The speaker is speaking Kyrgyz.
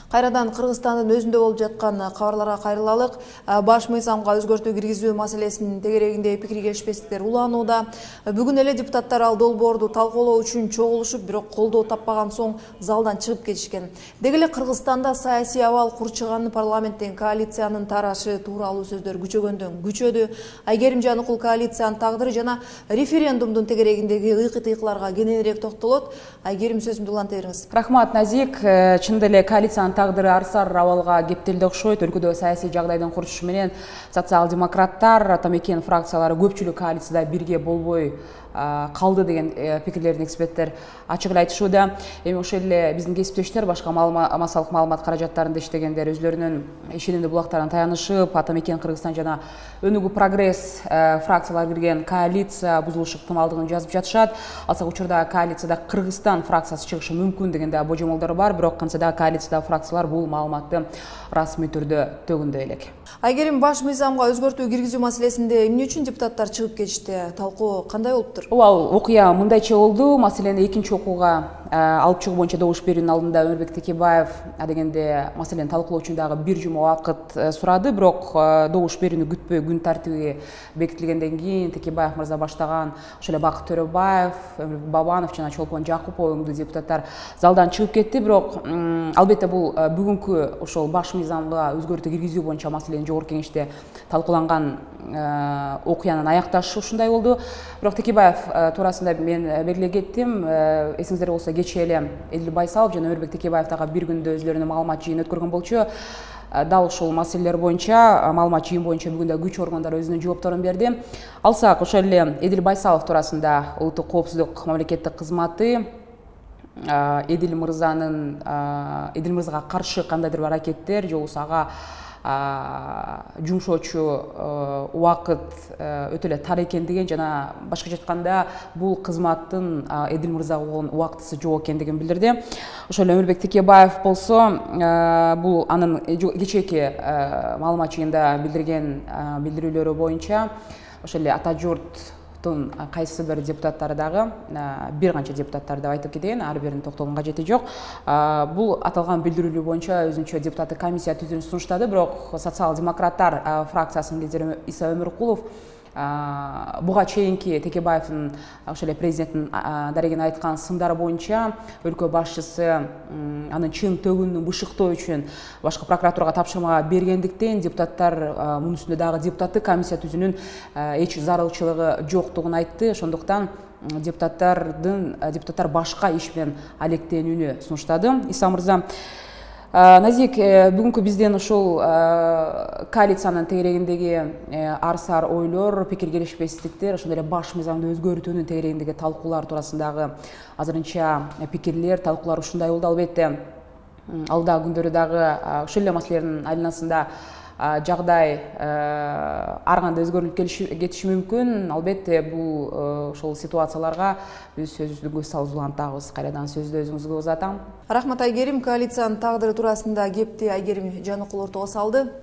Кайрадан Кыргызстандын өзүндө болуп жаткан кабарларга кайрылалык. Баш мыйзамга өзгөртүү киргизүү маселесинин тегерегинде пикир келишпестиктер уланууда. Бүгүн эле депутаттар ал долбоорду талкуулоо үчүн чогулушуп, бирок колдоо таппаган соң залдан чыгып кетишкен. Деги эле Кыргызстанда саясий абал курчуган парламенттен коалициянын тарашы тууралуу сөздөр күчөгөндөн күчөдү. Айгерим Жаныкул коалициянын тагдыры жана референдумдун тегерегиндеги ыйкы-тыйкыларга кененирээк токтолот. Айгерим, сөзүмдү уланта бериңиз. Рахмат, Назик. Чындап эле коалициянын тагдыры арсар абалга кептелди окшойт. Өлкөдө саясий жагдайдын курчушу менен социал-демократтар, Атамекен фракциялары көпчүлүк коалицияда бирге болбой калды деген пикирлерин эксперттер ачык эле айтышууда. Эми ошол эле биздин кесиптештер башка массалык маалымат каражаттарында иштегендер өздөрүнүн ишенимдүү булактарына таянышып, Атамекен Кыргызстан жана Өнүгүү Прогресс фракциялары кирген коалиция бузулушу ыктымалдыгын жазып жатышат. Алсак учурда коалицияда Кыргызстан фракциясы чыгышы мүмкүн деген да божомолдор бар, бирок кантсе да коалицияда фракциялар бул маалыматты расмий түрдө төгүндөй элек. Айгерим, баш мыйзамга өзгөртүү киргизүү маселесинде эмне үчүн депутаттар чыгып кетишти? Талкуу кандай болуптур? Ал окуя мындайча болду. Маселени экинчи окууга алып чыгуу боюнча добуш берүүнүн алдында Өмүрбек Текебаев адегенде маселени талкуулоо үчүн дагы бир жума убакыт сурады, бирок добуш берүүнү күтпөй күн тартиби бекитилгенден кийин Текебаев мырза баштаган ошол эле Бакыт Төрөбаев, Өмүрбек Бабанов жана Чолпон Жакупов өңдүү депутаттар залдан чыгып кетти. Бирок албетте бул бүгүнкү ошол баш мыйзамга өзгөртүү киргизүү боюнча маселенин жогорку кеңеште талкууланган окуянын аякташы ушундай болду. Бирок Текебаев туурасында мен белгилей кеттим. Эсиңиздерде болсо кечээ эле Эдил Байсалов жана Өмүрбек Текебаев дагы бир күндө өзлөрүнүн маалымат жыйынын өткөргөн болчу. Дал ушул маселелер боюнча, маалымат жыйын боюнча бүгүн да күч органдары өзүнүн жоопторун берди. Алсак ошол эле Эдил Байсалов туурасында улуттук коопсуздук мамлекеттик кызматы Эдил мырзага каршы кандайдыр бир аракеттер же болбосо ага жумшоочу убакыт өтө эле тар экендигин жана башкача айтканда бул кызматтын Эдил мырзага болгон убактысы жок экендигин билдирди. Ошол эле Өмүрбек Текебаев болсо бул анын кечээки маалымат жыйында билдирген билдирүүлөрү боюнча ошол эле ата журттун кайсы бир депутаттары дагы, бир канча депутаттар деп айтып кеткен, ар биринин токтолгон кажети жок. Бул аталган билдирүүлөр боюнча өзүнчө депутаттык комиссия түзүүнү сунуштады, бирок социал-демократтар фракциясынын лидери Иса Өмүркулов буга чейинки Текебаевдин ошол эле президенттин дарегине айткан сындары боюнча өлкө башчысы анын чын төгүнүн бышыктоо үчүн башкы прокуратурага тапшырма бергендиктен депутаттар мунун үстүндө дагы депутаттык комиссия түзүүнүн эч зарылчылыгы жоктугун айтты. Ошондуктан депутаттар башка иш менен алектенүүнү сунуштады. Иса мырза, Назик, бүгүнкү бизден ушул коалициянын тегерегиндеги арсар ойлор, пикир келишпестиктер, ошондой эле баш мыйзамды өзгөртүүнүн тегерегиндеги талкуулар туурасындагы азырынча пикирлер, талкуулар ушундай болду. Албетте алда күндөрү дагы ушул эле маселелердин айланасында жагдай ар кандай өзгөрүлүп кетиши мүмкүн. Албетте бул ошол ситуацияларга биз сөзүбүздү көз салып улантабыз. Кайрадан сөздү өзүңүзгө узатам. Рахмат, Айгерим. Коалициянын тагдыры туурасында кепти Айгерим Жаныкул ортого салды.